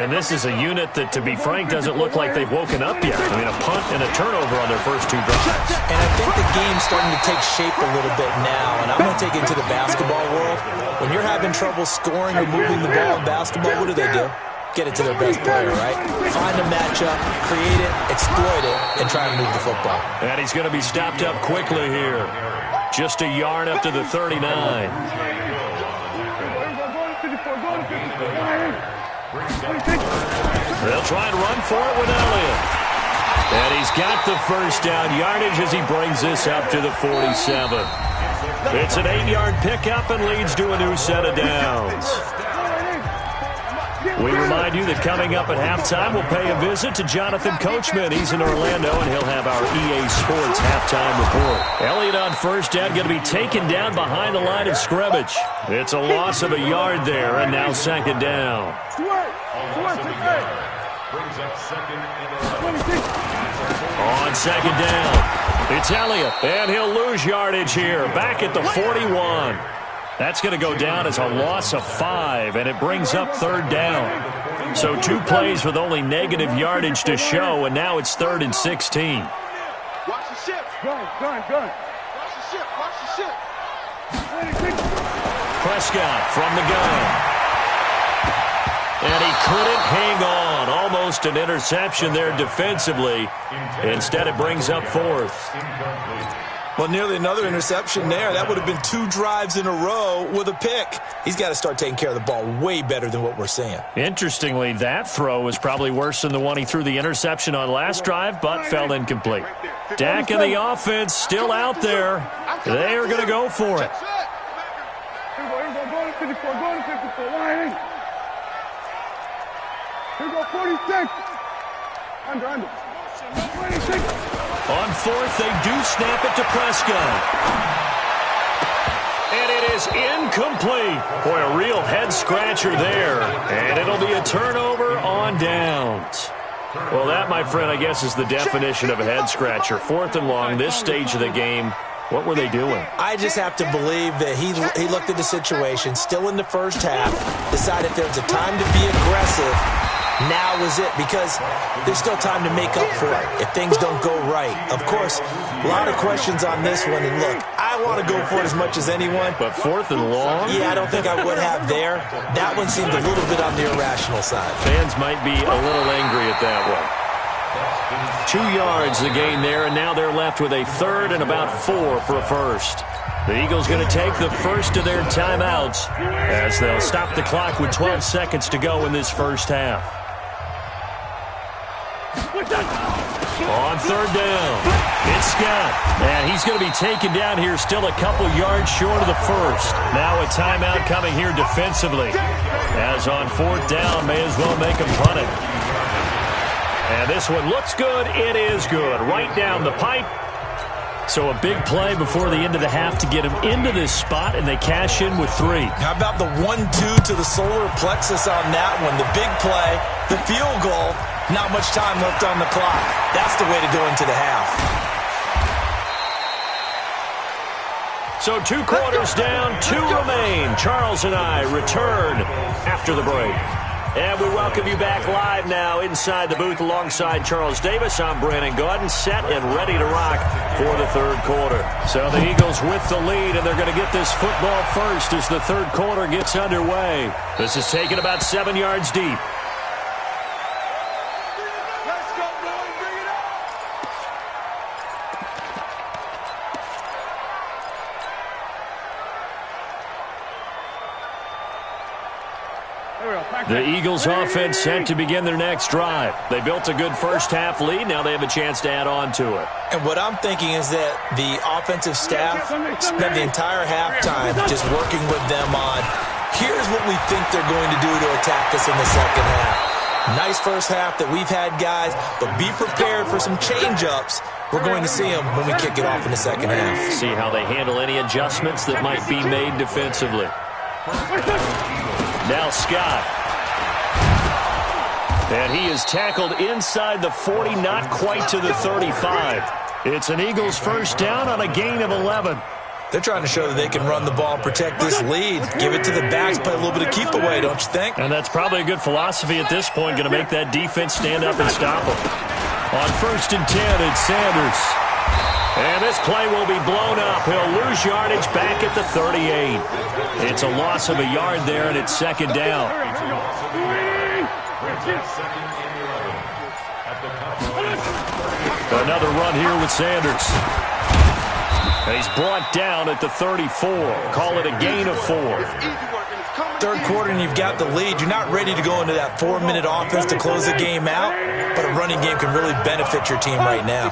And this is a unit that, to be frank, doesn't look like they've woken up yet. I mean, a punt and a turnover on their first two drives. And I think the game's starting to take shape a little bit now. And I'm going to take it into the basketball world. When you're having trouble scoring or moving the ball in basketball, what do? Get it to their best player, right? Find a matchup, create it, exploit it, and try to move the football. And he's going to be stopped up quickly here. Just a yard up to the 39. They'll try and run for it with Elliott. And he's got the first down yardage as he brings this up to the 47. It's an 8-yard pickup and leads to a new set of downs. We remind you that coming up at halftime, we'll pay a visit to Jonathan Coachman. He's in Orlando, and he'll have our EA Sports halftime report. Elliott on first down, going to be taken down behind the line of scrimmage. It's a loss of a yard there, and now second down. On second down, it's Elliott, and he'll lose yardage here, back at the 41. That's going to go down as a loss of 5, and it brings up third down. So 2 plays with only negative yardage to show, and now it's 3rd and 16. Watch the ship. Gun. Watch the ship. Prescott from the gun. And he couldn't hang on. Almost an interception there defensively. Instead, it brings up 4th. Well, nearly another interception there. That would have been 2 drives in a row with a pick. He's got to start taking care of the ball way better than what we're seeing. Interestingly, that throw was probably worse than the one he threw the interception on last drive, but fell incomplete. Dak and the offense still out there. They are going to go for it. Here we go, 46. Under. 26. On 4th, they do snap it to Prescott. And it is incomplete. Boy, a real head-scratcher there. And it'll be a turnover on downs. Well, that, my friend, I guess is the definition of a head-scratcher. 4th and long, this stage of the game. What were they doing? I just have to believe that he looked at the situation, still in the first half, decided there was a time to be aggressive. Now is it, because there's still time to make up for it if things don't go right. Of course, a lot of questions on this one, and look, I want to go for it as much as anyone. But 4th and long? Yeah, I don't think I would have there. That one seemed a little bit on the irrational side. Fans might be a little angry at that one. 2 yards the gain there, and now they're left with a 3rd and about 4 for a first. The Eagles going to take the first of their timeouts as they'll stop the clock with 12 seconds to go in this first half. On 3rd down, it's Scott. And he's going to be taken down here still a couple yards short of the first. Now a timeout coming here defensively. As on 4th down, may as well make him punt it. And this one looks good. It is good. Right down the pipe. So a big play before the end of the half to get him into this spot, and they cash in with 3. How about the 1-2 to the solar plexus on that one? The big play, the field goal, not much time left on the clock. That's the way to go into the half. So 2 quarters down, 2 remain. Charles and I return after the break. And we welcome you back live now inside the booth alongside Charles Davis. I'm Brandon Gaudin, set and ready to rock for the 3rd quarter. So the Eagles with the lead, and they're going to get this football first as the 3rd quarter gets underway. This is taken about 7 yards deep. The Eagles offense set to begin their next drive. They built a good first half lead. Now they have a chance to add on to it. And what I'm thinking is that the offensive staff spent the entire halftime just working with them on, here's what we think they're going to do to attack us in the second half. Nice first half that we've had, guys, but be prepared for some change-ups. We're going to see them when we kick it off in the second half. See how they handle any adjustments that might be made defensively. Now Scott. And he is tackled inside the 40, not quite to the 35. It's an Eagles first down on a gain of 11. They're trying to show that they can run the ball and protect this lead. Give it to the backs, play a little bit of keep away, don't you think? And that's probably a good philosophy at this point, going to make that defense stand up and stop them. On 1st and 10, it's Sanders. And this play will be blown up. He'll lose yardage back at the 38. It's a loss of a yard there, and it's 2nd down. Another run here with Sanders. And he's brought down at the 34. Call it a gain of 4. 3rd quarter and you've got the lead. You're not ready to go into that 4-minute offense to close the game out, but a running game can really benefit your team right now.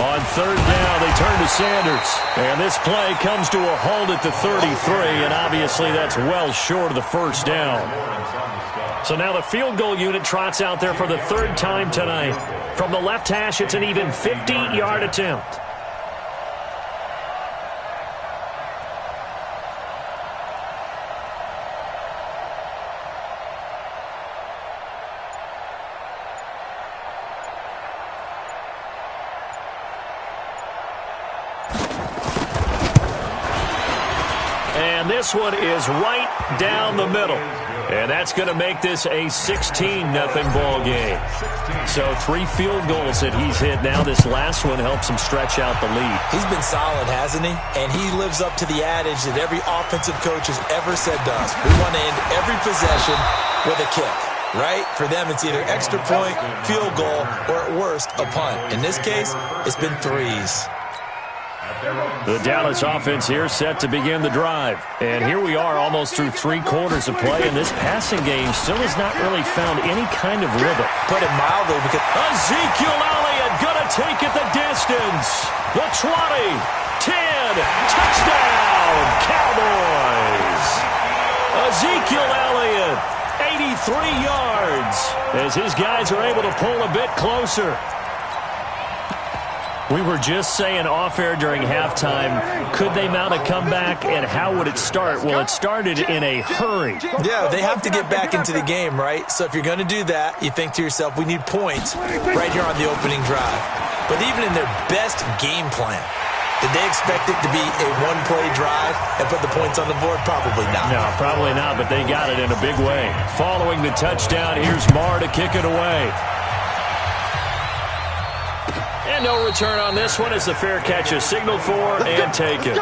On 3rd down, they turn to Sanders. And this play comes to a halt at the 33, and obviously that's well short of the 1st down. So now the field goal unit trots out there for the 3rd time tonight. From the left hash, it's an even 50-yard attempt. And this one is right down the middle. And that's going to make this a 16-0 ball game. So 3 field goals that he's hit now. This last one helps him stretch out the lead. He's been solid, hasn't he? And he lives up to the adage that every offensive coach has ever said to us. We want to end every possession with a kick, right? For them, it's either extra point, field goal, or at worst, a punt. In this case, it's been 3s. The Dallas offense here set to begin the drive. And here we are almost through 3 quarters of play, and this passing game still has not really found any kind of rhythm. Put it mildly, because Ezekiel Elliott going to take it the distance. The 20, 10, touchdown, Cowboys. Ezekiel Elliott, 83 yards, as his guys are able to pull a bit closer. We were just saying off-air during halftime, could they mount a comeback, and how would it start? Well, it started in a hurry. Yeah, they have to get back into the game, right? So if you're going to do that, you think to yourself, we need points right here on the opening drive. But even in their best game plan, did they expect it to be a one-play drive and put the points on the board? Probably not. No, probably not, but they got it in a big way. Following the touchdown, here's Marr to kick it away. And no return on this one as the fair catch is signaled for and taken.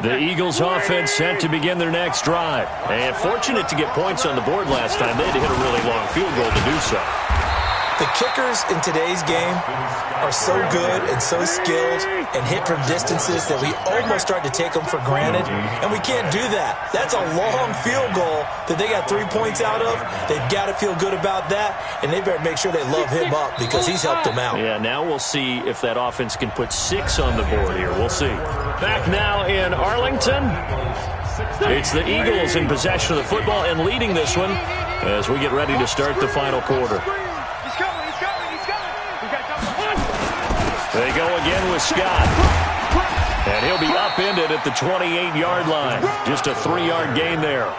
The Eagles offense set to begin their next drive. And fortunate to get points on the board last time. They had to hit a really long field goal to do so. The kickers in today's game are so good and so skilled and hit from distances that we almost start to take them for granted. And we can't do that. That's a long field goal that they got 3 points out of. They've got to feel good about that. And they better make sure they love him up because he's helped them out. Yeah, now we'll see if that offense can put 6 on the board here. We'll see. Back now in Arlington. It's the Eagles in possession of the football and leading this one as we get ready to start the final quarter. They go again with Scott. And he'll be upended at the 28-yard line. Just a 3-yard gain there.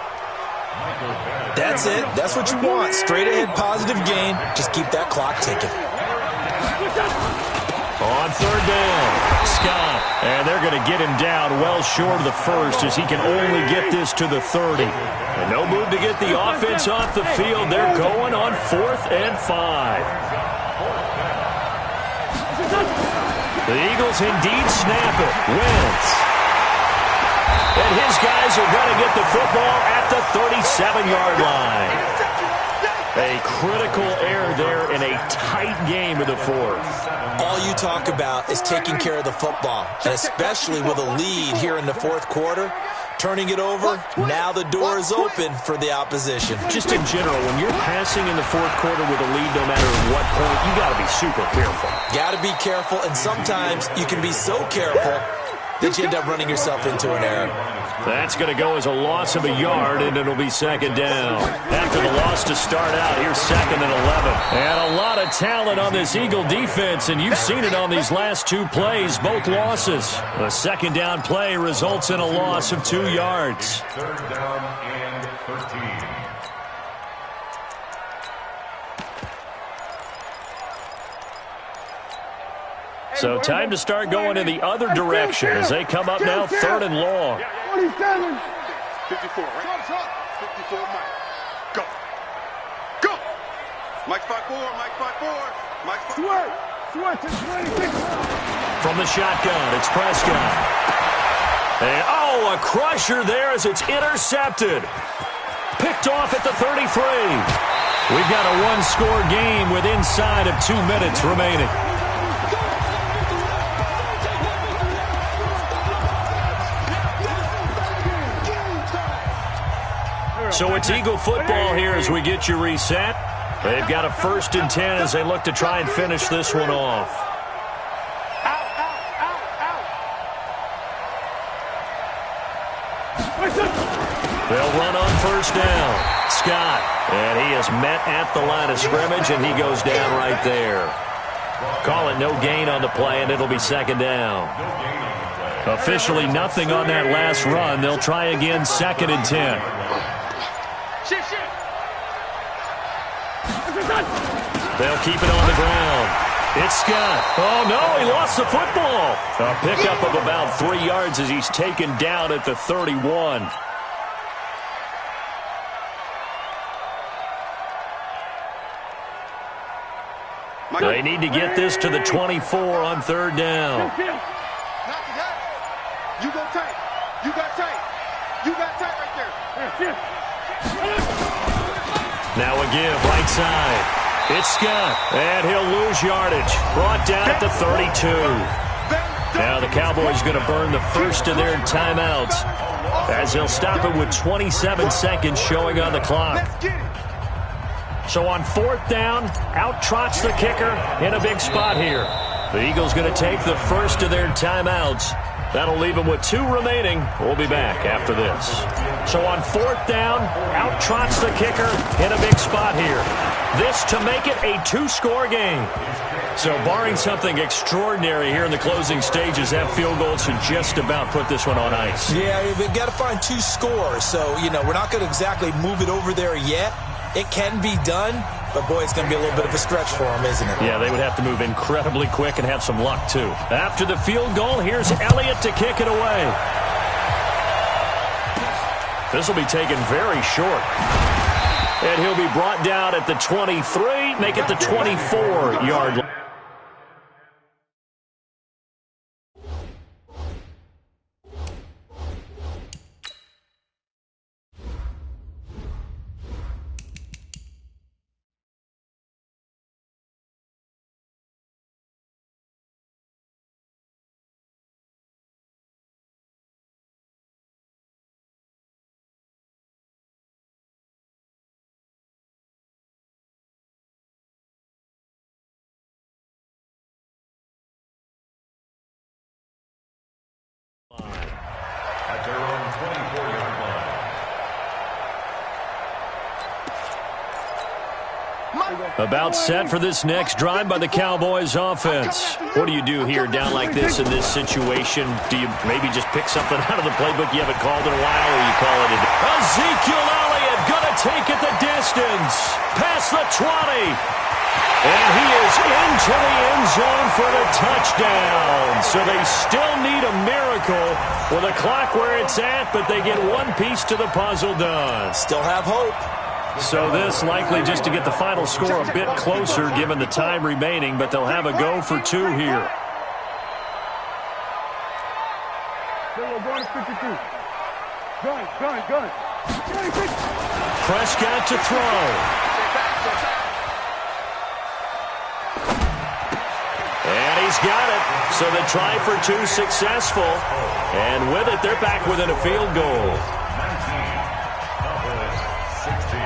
That's it. That's what you want. Straight ahead positive gain. Just keep that clock ticking. On 3rd down, Scott. And they're going to get him down well short of the first as he can only get this to the 30. And no move to get the offense off the field. They're going on 4th and 5. The Eagles indeed snap it. Wentz. And his guys are going to get the football at the 37-yard line. A critical error there in a tight game in the 4th. All you talk about is taking care of the football, and especially with a lead here in the 4th quarter. Turning it over, now the door is open for the opposition. Just in general, when you're passing in the 4th quarter with a lead, no matter what point, you got to be super careful. Got to be careful, and sometimes you can be so careful that you end up running yourself into an error. That's going to go as a loss of a yard, and it'll be second down. After the loss to start out, here's 2nd and 11. And a lot of talent on this Eagle defense, and you've seen it on these last 2 plays, both losses. A second down play results in a loss of 2 yards. 3rd down and 13. So time to start going in the other direction as they come up now 3rd and long. 47. 54, right? 54, Mike. Go. Go. Mike 5-4, Mike 5-4. Mike 5-4. Sweat to 26. From the shotgun, it's Prescott. And, a crusher there as it's intercepted. Picked off at the 33. We've got a 1-score game with inside of 2 minutes remaining. So it's Eagle football here as we get you reset. They've got a 1st and 10 as they look to try and finish this one off. They'll run on 1st down. Scott, and he is met at the line of scrimmage, and he goes down right there. Call it no gain on the play, and it'll be 2nd down. Officially nothing on that last run. They'll try again 2nd and 10. They'll keep it on the ground. It's Scott. Oh, no, he lost the football. A pickup of about 3 yards as he's taken down at the 31. They need to get this to the 24 on 3rd down. You go tight. You got tight. You got tight right there. Now a give, right side. It's Scott, and he'll lose yardage. Brought down at the 32. Now the Cowboys going to burn the first of their timeouts as they'll stop it with 27 seconds showing on the clock. So on 4th down, out trots the kicker in a big spot here. The Eagles going to take the first of their timeouts. That'll leave them with 2 remaining. We'll be back after this. So on 4th down, out trots the kicker in a big spot here. This to make it a 2-score game. So barring something extraordinary here in the closing stages, that field goal should just about put this one on ice. Yeah, we've got to find 2 scores. So, we're not going to exactly move it over there yet. It can be done, but, boy, it's going to be a little bit of a stretch for them, isn't it? Yeah, they would have to move incredibly quick and have some luck, too. After the field goal, here's Elliott to kick it away. This will be taken very short. And he'll be brought down at the 23, make it the 24-yard line. At their own 24-yard line. About set for this next drive by the Cowboys offense. What do you do here down like this in this situation? Do you maybe just pick something out of the playbook you haven't called in a while, or you call it a... Ezekiel Elliott going to take it the distance. Past the 20. And he is into the end zone for the touchdown. So they still need a miracle with the clock where it's at, but they get one piece to the puzzle done. Still have hope. So this likely just to get the final score a bit closer given the time remaining, but they'll have a go for 2 here. Going to 52. Gun. Prescott to throw. And he's got it. So the try for 2 successful. And with it, they're back within a field goal. 16.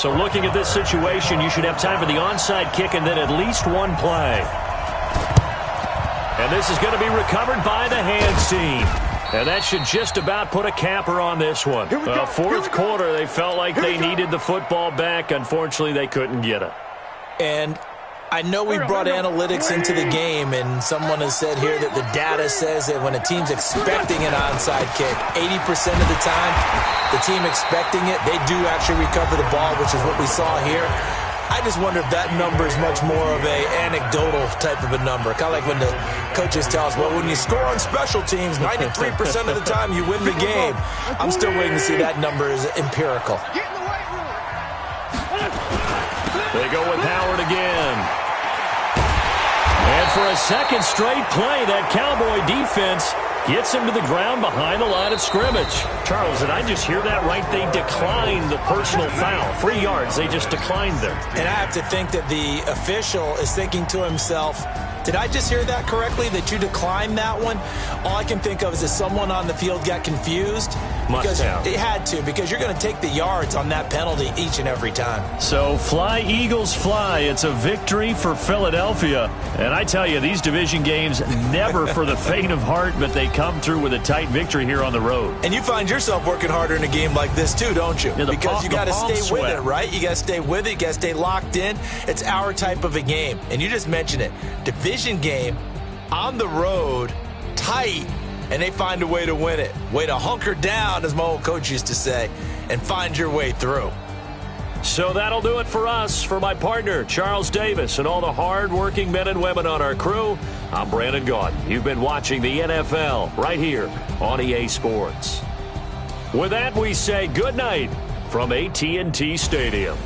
So looking at this situation, you should have time for the onside kick and then at least one play. And this is going to be recovered by the hands team. And that should just about put a capper on this one. Fourth quarter, they felt like they needed the football back. Unfortunately, they couldn't get it. And I know we brought analytics into the game, and someone has said here that the data says that when a team's expecting an onside kick, 80% of the time, the team expecting it, they do actually recover the ball, which is what we saw here. I just wonder if that number is much more of a anecdotal type of a number. Kind of like when the coaches tell us, well, when you score on special teams, 93% of the time you win the game. I'm still waiting to see that number is empirical. They go with Howard again. And for a second straight play, that Cowboy defense gets him to the ground behind the line of scrimmage. Charles, did I just hear that right? They declined the personal foul. 3 yards, they just declined them. And I have to think that the official is thinking to himself, did I just hear that correctly, that you declined that one? All I can think of is that someone on the field got confused. Must have. It had to, because you're going to take the yards on that penalty each and every time. So fly, Eagles, fly. It's a victory for Philadelphia. And I tell you, these division games, never for the faint of heart, but they come through with a tight victory here on the road. And you find yourself working harder in a game like this too, don't you? Yeah, because you got to stay sweat. with it, right? You got to stay with it. You got to stay locked in. It's our type of a game. And you just mentioned it. Division game on the road, tight, and they find a way to win it. Way to hunker down, as my old coach used to say, and find your way through. So that'll do it for us. For my partner, Charles Davis, and all the hard-working men and women on our crew, I'm Brandon Gaudin. You've been watching the NFL right here on EA Sports. With that, we say good night from AT&T Stadium.